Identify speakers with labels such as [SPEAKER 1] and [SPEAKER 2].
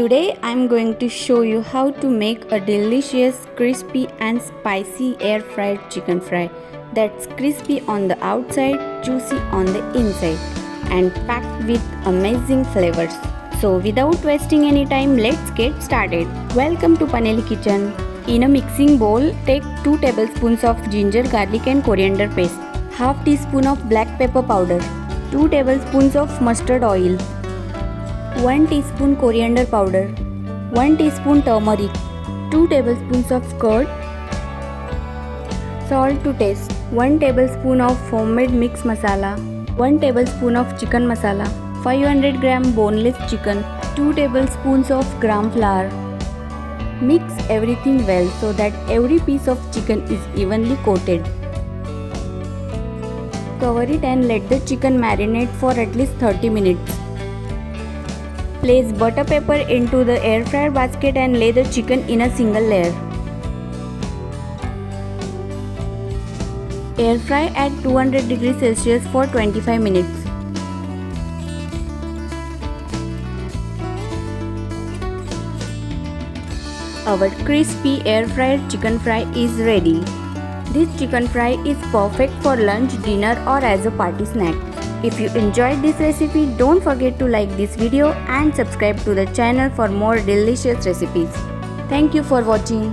[SPEAKER 1] Today I'm going to show you how to make a delicious, crispy and spicy air fried chicken fry that's crispy on the outside, juicy on the inside and packed with amazing flavors. So without wasting any time, let's get started. Welcome to Paneli Kitchen. In a mixing bowl, take 2 tablespoons of ginger, garlic and coriander paste, half teaspoon of black pepper powder, 2 tablespoons of mustard oil, 1 teaspoon coriander powder, 1 teaspoon turmeric, 2 tablespoons of curd, salt to taste, 1 tablespoon of homemade mix masala, 1 tablespoon of chicken masala, 500 gram boneless chicken, 2 tablespoons of gram flour. Mix everything well so that every piece of chicken is evenly coated. Cover it and let the chicken marinate for at least 30 minutes. Place butter paper into the air fryer basket and lay the chicken in a single layer. Air fry at 200 degrees Celsius for 25 minutes. Our crispy air fried chicken fry is ready. This chicken fry is perfect for lunch, dinner or as a party snack. If you enjoyed this recipe, don't forget to like this video and subscribe to the channel for more delicious recipes. Thank you for watching.